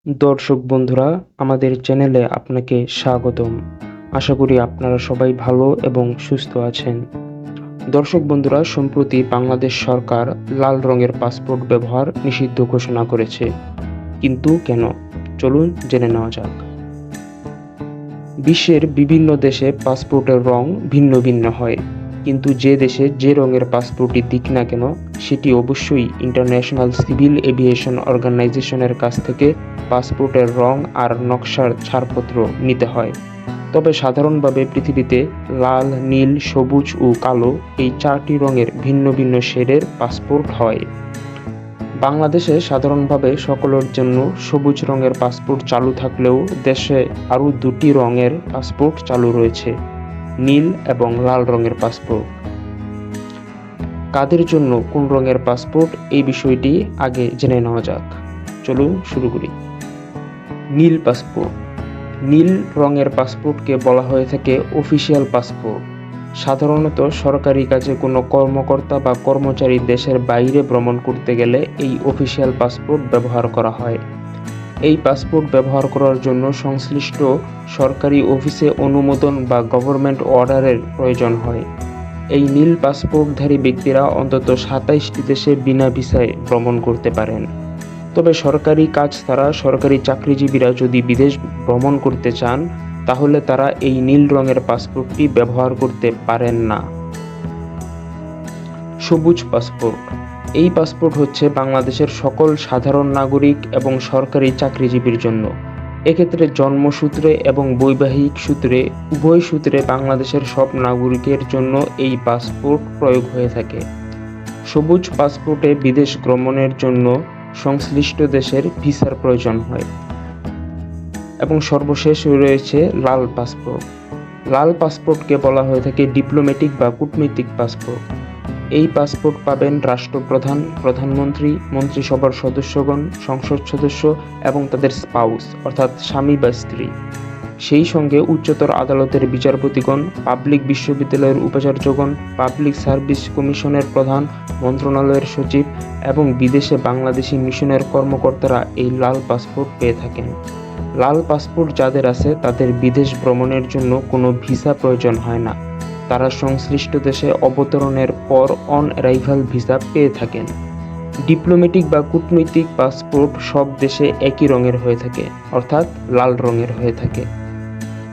দর্শক বন্ধুরা, আমাদের চ্যানেলে আপনাকে স্বাগতম। আশা করি আপনারা সবাই ভালো এবং সুস্থ আছেন। দর্শক বন্ধুরা, সম্প্রতি বাংলাদেশ সরকার লাল রঙের পাসপোর্ট ব্যবহার নিষিদ্ধ ঘোষণা করেছে। কিন্তু কেন? চলুন জেনে নেওয়া যাক। বিশ্বের বিভিন্ন দেশে পাসপোর্টের রং ভিন্ন ভিন্ন হয়, কিন্তু যে দেশে যে রঙের পাসপোর্টই দিক না কেন, সেটি অবশ্যই ইন্টারন্যাশনাল সিভিল এভিয়েশন অর্গানাইজেশনের কাছ থেকে পাসপোর্টের রং আর নকশার ছাড়পত্র নিতে হয়। তবে সাধারণভাবে পৃথিবীতে লাল, নীল, সবুজ ও কালো এই চারটি রঙের ভিন্ন ভিন্ন শেডের পাসপোর্ট হয়। বাংলাদেশে সাধারণভাবে সকলের জন্য সবুজ রঙের পাসপোর্ট চালু থাকলেও দেশে আরও দুটি রঙের পাসপোর্ট চালু রয়েছে, নীল এবং লাল রঙের পাসপোর্ট। কাদের জন্য কোন রঙের পাসপোর্ট, এই বিষয়টি আগে জেনে নেওয়া যাক। চলুন শুরু করি। নীল পাসপোর্ট। নীল রঙের পাসপোর্টকে বলা হয়ে থাকে অফিসিয়াল পাসপোর্ট। সাধারণত সরকারি কাজে কোনো কর্মকর্তা বা কর্মচারী দেশের বাইরে ভ্রমণ করতে গেলে এই অফিসিয়াল পাসপোর্ট ব্যবহার করা হয়। এই পাসপোর্ট ব্যবহার করার জন্য সংশ্লিষ্ট সরকারি অফিসে অনুমোদন বা গভর্নমেন্ট অর্ডারের প্রয়োজন হয়। এই নীল পাসপোর্টধারী ব্যক্তিরা অন্তত 27টি দেশে বিনা ভিসায় ভ্রমণ করতে পারেন। তবে সরকারি কাজ ছাড়া সরকারি চাকরিজীবীরা যদি বিদেশ ভ্রমণ করতে চান, তাহলে তারা এই নীল রঙের পাসপোর্টটি ব্যবহার করতে পারেন না। সবুজ পাসপোর্ট। এই পাসপোর্ট হচ্ছে বাংলাদেশের সকল সাধারণ নাগরিক এবং সরকারি চাকরিজীবীর জন্য। এক্ষেত্রে জন্মসূত্রে এবং বৈবাহিক সূত্রে উভয় সূত্রে বাংলাদেশের সব নাগরিকের জন্য এই পাসপোর্ট প্রয়োগ হয়ে থাকে। সবুজ পাসপোর্টে বিদেশ ভ্রমণের জন্য সংশ্লিষ্ট দেশের ভিসার প্রয়োজন হয়। এবং সর্বশেষ রয়েছে লাল পাসপোর্ট। লাল পাসপোর্টকে বলা হয়ে থাকে ডিপ্লোম্যাটিক বা কূটনৈতিক পাসপোর্ট। এই পাসপোর্ট পাবেন রাষ্ট্রপ্রধান, প্রধানমন্ত্রী, মন্ত্রিসভার সদস্যগণ, সংসদ সদস্য এবং তাদের স্পাউস অর্থাৎ স্বামী বা স্ত্রী। সেই সঙ্গে উচ্চতর আদালতের বিচারপতিগণ, পাবলিক বিশ্ববিদ্যালয়ের উপাচার্যগণ, পাবলিক সার্ভিস কমিশনের প্রধান, মন্ত্রণালয়ের সচিব এবং বিদেশে বাংলাদেশি মিশনের কর্মকর্তারা এই লাল পাসপোর্ট পেয়ে থাকেন। লাল পাসপোর্ট যাদের আছে তাদের বিদেশ ভ্রমণের জন্য কোনো ভিসা প্রয়োজন হয় না। তারা সংশ্লিষ্ট দেশে অবতরণের পর অন অ্যারাইভাল ভিসা পেয়ে থাকেন। ডিপ্লোম্যাটিক বা কূটনৈতিক পাসপোর্ট সব দেশে একই রঙের হয়ে থাকে, অর্থাৎ লাল রঙের হয়ে থাকে।